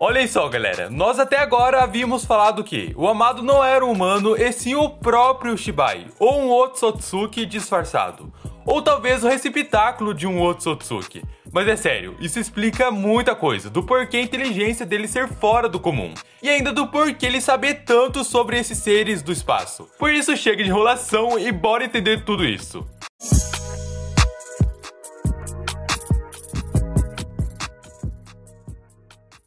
Olhem só, galera, nós até agora havíamos falado que o Amado não era um humano e sim o próprio Shibai, ou um Otsutsuki disfarçado, ou talvez o receptáculo de um Otsutsuki. Mas é sério, isso explica muita coisa, do porquê a inteligência dele ser fora do comum, e ainda do porquê ele saber tanto sobre esses seres do espaço. Por isso chega de enrolação e bora entender tudo isso.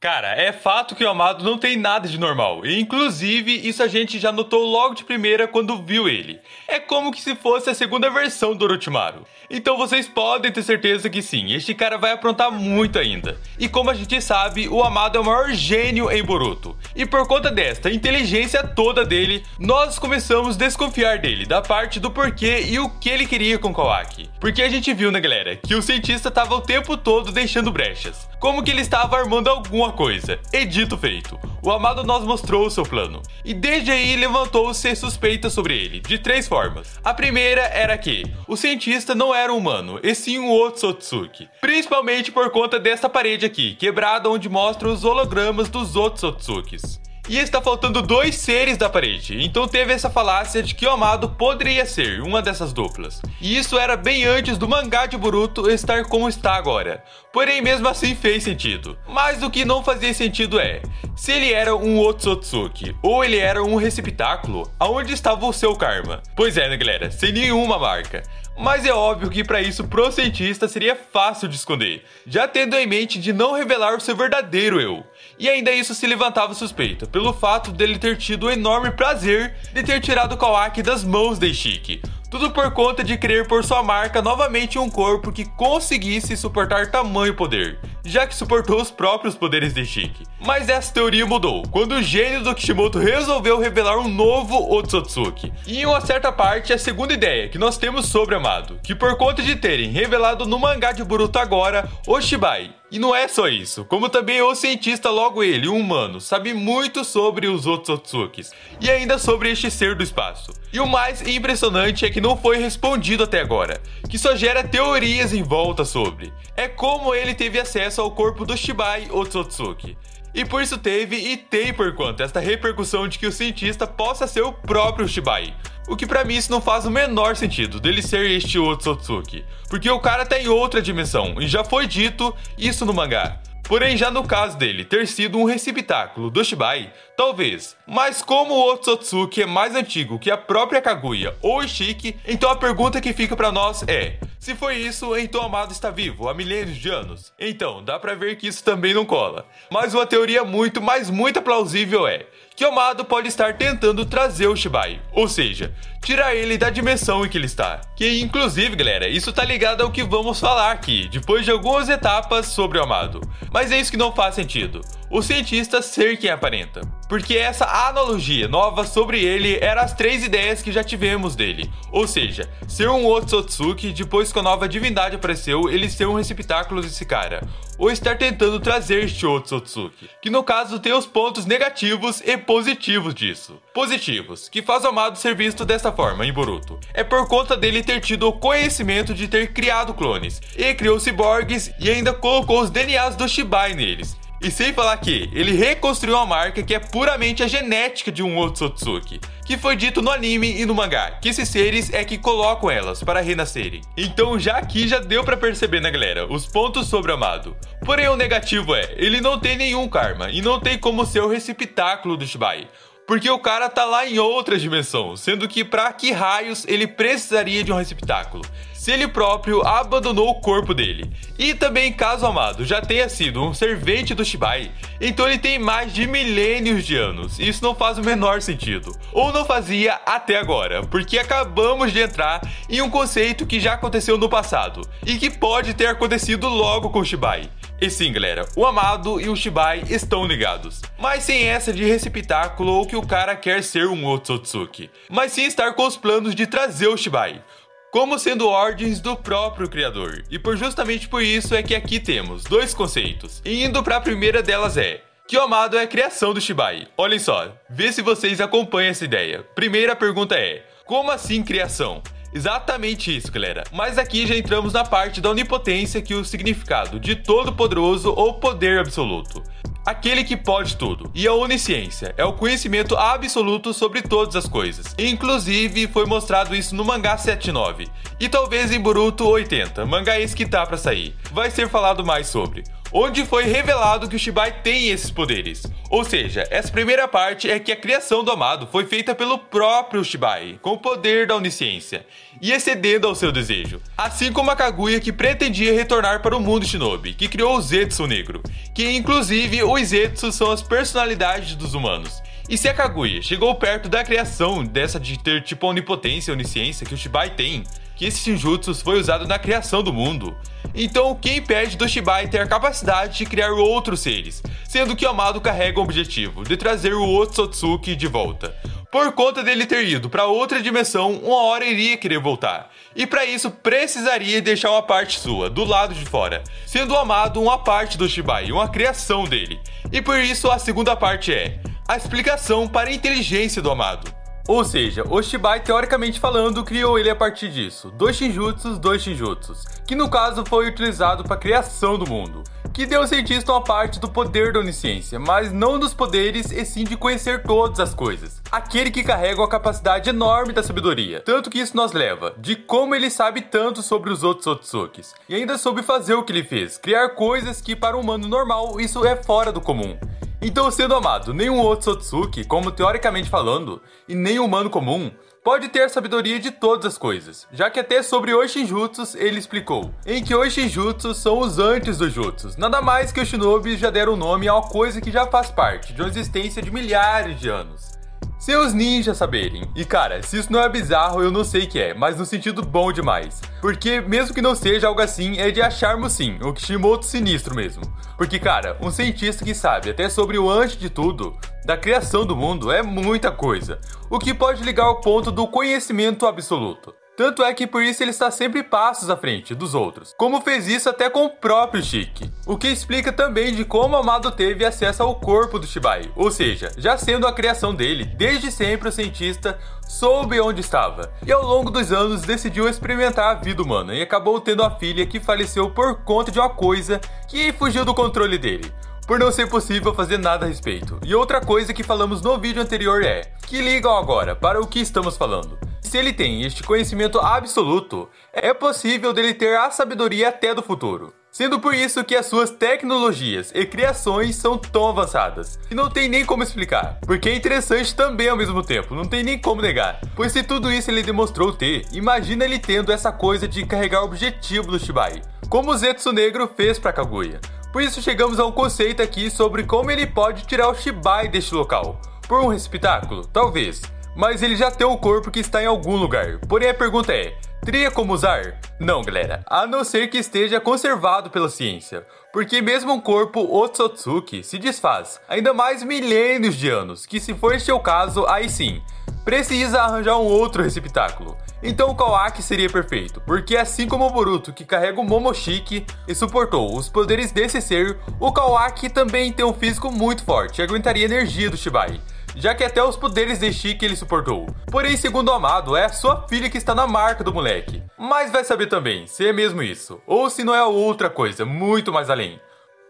Cara, é fato que o Amado não tem nada de normal, e inclusive isso a gente já notou logo de primeira quando viu ele. É como que se fosse a segunda versão do Orochimaru. Então vocês podem ter certeza que sim, este cara vai aprontar muito ainda. E como a gente sabe, o Amado é o maior gênio em Boruto. E por conta desta inteligência toda dele, nós começamos a desconfiar dele, da parte do porquê e o que ele queria com Kawaki. Porque a gente viu, né galera, que o cientista estava o tempo todo deixando brechas. Como que ele estava armando alguma coisa. E dito feito, o Amado nos mostrou o seu plano. E desde aí levantou-se suspeita sobre ele, de três formas. A primeira era que o cientista não era um humano, e sim um Otsutsuki. Principalmente por conta desta parede aqui, quebrada onde mostra os hologramas dos Otsutsukis. E está faltando dois seres da parede, então teve essa falácia de que o Amado poderia ser uma dessas duplas. E isso era bem antes do mangá de Boruto estar como está agora. Porém, mesmo assim fez sentido. Mas o que não fazia sentido é, se ele era um Otsutsuki, ou ele era um receptáculo, aonde estava o seu karma? Pois é, né galera, sem nenhuma marca. Mas é óbvio que para isso pro cientista seria fácil de esconder, já tendo em mente de não revelar o seu verdadeiro eu. E ainda isso se levantava suspeita, pelo fato dele ter tido o enorme prazer de ter tirado o Kawaki das mãos de Ishiki. Tudo por conta de querer pôr sua marca novamente em um corpo que conseguisse suportar tamanho poder, já que suportou os próprios poderes de Ishiki. Mas essa teoria mudou, quando o gênio do Kishimoto resolveu revelar um novo Otsutsuki. E em uma certa parte, a segunda ideia que nós temos sobre Amado, que por conta de terem revelado no mangá de Boruto agora, o Shibai. E não é só isso, como também o cientista logo ele, um humano, sabe muito sobre os Otsutsukis, e ainda sobre este ser do espaço. E o mais impressionante é que não foi respondido até agora, que só gera teorias em volta sobre. É como ele teve acesso ao corpo do Shibai Otsutsuki. E por isso teve e tem por enquanto esta repercussão de que o cientista possa ser o próprio Shibai. O que pra mim isso não faz o menor sentido dele ser este Otsutsuki, porque o cara tá em outra dimensão e já foi dito isso no mangá. Porém, já no caso dele ter sido um receptáculo do Shibai, talvez. Mas como o Otsutsuki é mais antigo que a própria Kaguya ou Ishiki, então a pergunta que fica pra nós é: se foi isso, então o Amado está vivo há milênios de anos? Então, dá pra ver que isso também não cola. Mas uma teoria muito, mas muito plausível é que o Amado pode estar tentando trazer o Shibai, ou seja, tirar ele da dimensão em que ele está. Que inclusive, galera, isso tá ligado ao que vamos falar aqui, depois de algumas etapas sobre o Amado. Mas é isso que não faz sentido, o cientista ser quem aparenta. Porque essa analogia nova sobre ele era as três ideias que já tivemos dele. Ou seja, ser um Otsutsuki, depois que a nova divindade apareceu, ele ser um receptáculo desse cara. Ou estar tentando trazer este Otsutsuki, que no caso tem os pontos negativos e positivos disso. Positivos, que faz o Amado ser visto desta forma em Boruto, é por conta dele ter tido o conhecimento de ter criado clones, e criou ciborgues e ainda colocou os DNAs do Shibai neles. E sem falar que ele reconstruiu uma marca que é puramente a genética de um Otsutsuki, que foi dito no anime e no mangá, que esses seres é que colocam elas para renascerem. Então já aqui já deu pra perceber, né galera, os pontos sobre o Amado. Porém o negativo é, ele não tem nenhum karma e não tem como ser o receptáculo do Shibai. Porque o cara tá lá em outra dimensão, sendo que pra que raios ele precisaria de um receptáculo, se ele próprio abandonou o corpo dele. E também caso o Amado já tenha sido um servente do Shibai, então ele tem mais de milênios de anos, e isso não faz o menor sentido, ou não fazia até agora, porque acabamos de entrar em um conceito que já aconteceu no passado, e que pode ter acontecido logo com o Shibai. E sim galera, o Amado e o Shibai estão ligados, mas sem essa de receptáculo ou que o cara quer ser um Otsutsuki, mas sim estar com os planos de trazer o Shibai, como sendo ordens do próprio criador. E justamente por isso é que aqui temos dois conceitos, e indo para a primeira delas é que o Amado é a criação do Shibai. Olhem só, vê se vocês acompanham essa ideia. Primeira pergunta é, como assim criação? Exatamente isso, galera. Mas aqui já entramos na parte da onipotência, que é o significado de todo poderoso ou poder absoluto. aquele que pode tudo. E a onisciência é o conhecimento absoluto sobre todas as coisas. Inclusive, foi mostrado isso no mangá 79 e talvez em Boruto 80, mangá esse que tá pra sair. Vai ser falado mais sobre, onde foi revelado que o Shibai tem esses poderes. Ou seja, essa primeira parte é que a criação do amado foi feita pelo próprio Shibai, com o poder da onisciência, e excedendo ao seu desejo. Assim como a Kaguya, que pretendia retornar para o mundo Shinobi, que criou o Zetsu Negro, que inclusive os Zetsu são as personalidades dos humanos. E se a Kaguya chegou perto da criação dessa de ter tipo a onipotência e onisciência que o Shibai tem, que esse Shinjutsu foi usado na criação do mundo, então o que impede do Shibai ter a capacidade de criar outros seres, sendo que o amado carrega o objetivo de trazer o Otsutsuki de volta. Por conta dele ter ido para outra dimensão, uma hora iria querer voltar. E para isso precisaria deixar uma parte sua, do lado de fora, sendo o amado uma parte do Shibai, uma criação dele. E por isso a segunda parte é a explicação para a inteligência do amado. Ou seja, o Shibai, teoricamente falando, criou ele a partir disso. Dois Shinjutsus, que no caso foi utilizado para a criação do mundo, que deu ao cientista uma parte do poder da onisciência, mas não dos poderes e sim de conhecer todas as coisas. Aquele que carrega uma capacidade enorme da sabedoria. Tanto que isso nos leva de como ele sabe tanto sobre os outros Otsukis. E ainda soube fazer o que ele fez, criar coisas que para um humano normal isso é fora do comum. Então, sendo amado, nenhum Otsutsuki, como teoricamente falando, e nem humano comum, pode ter a sabedoria de todas as coisas, já que até sobre os Shinjutsus ele explicou, em que os Shinjutsus são os antes dos Jutsus, nada mais que os Shinobi já deram nome a uma coisa que já faz parte de uma existência de milhares de anos. Seus ninjas saberem. E cara, se isso não é bizarro, eu não sei o que é, mas no sentido bom demais. Porque mesmo que não seja algo assim, é de acharmos sim, o Kishimoto sinistro mesmo. Porque cara, um cientista que sabe até sobre o antes de tudo, da criação do mundo, é muita coisa. O que pode ligar ao ponto do conhecimento absoluto. Tanto é que por isso ele está sempre passos à frente dos outros, como fez isso até com o próprio Shiki. O que explica também de como Amado teve acesso ao corpo do Shibai, ou seja, já sendo a criação dele, desde sempre o cientista soube onde estava, e ao longo dos anos decidiu experimentar a vida humana e acabou tendo a filha que faleceu por conta de uma coisa que fugiu do controle dele, por não ser possível fazer nada a respeito. E outra coisa que falamos no vídeo anterior é, que ligam agora para o que estamos falando. Se ele tem este conhecimento absoluto, é possível dele ter a sabedoria até do futuro. Sendo por isso que as suas tecnologias e criações são tão avançadas, que não tem nem como explicar. Porque é interessante também ao mesmo tempo, não tem nem como negar. Pois se tudo isso ele demonstrou ter, imagina ele tendo essa coisa de carregar o objetivo do Shibai, como o Zetsu Negro fez para Kaguya. Por isso chegamos a um conceito aqui sobre como ele pode tirar o Shibai deste local. Por um receptáculo? Talvez. Mas ele já tem um corpo que está em algum lugar. Porém a pergunta é, teria como usar? Não, galera, a não ser que esteja conservado pela ciência. Porque mesmo um corpo Otsutsuki se desfaz, ainda mais milênios de anos, que se for este o caso, aí sim, precisa arranjar um outro receptáculo. Então o Kawaki seria perfeito, porque assim como o Boruto que carrega o Momoshiki e suportou os poderes desse ser, o Kawaki também tem um físico muito forte e aguentaria a energia do Shibai, já que até os poderes de Shiki ele suportou. Porém, segundo o Amado, é a sua filha que está na marca do moleque. Mas vai saber também se é mesmo isso, ou se não é outra coisa, muito mais além.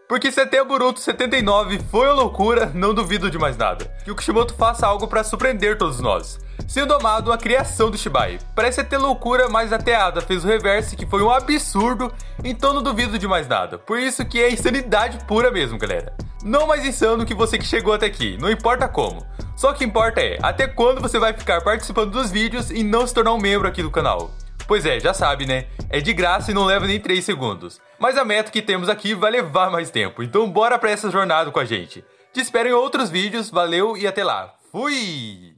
Porque se até o Boruto 79 foi uma loucura, não duvido de mais nada. Que o Kishimoto faça algo para surpreender todos nós. Sendo Amado a criação do Shibai. Parece até loucura, mas até Ada fez o reverse, que foi um absurdo, então não duvido de mais nada. Por isso que é insanidade pura mesmo, galera. Não mais insano que você que chegou até aqui, não importa como. Só o que importa é, até quando você vai ficar participando dos vídeos e não se tornar um membro aqui do canal. Pois é, já sabe, né? É de graça e não leva nem 3 segundos. Mas a meta que temos aqui vai levar mais tempo, então bora pra essa jornada com a gente. Te espero em outros vídeos, valeu e até lá. Fui!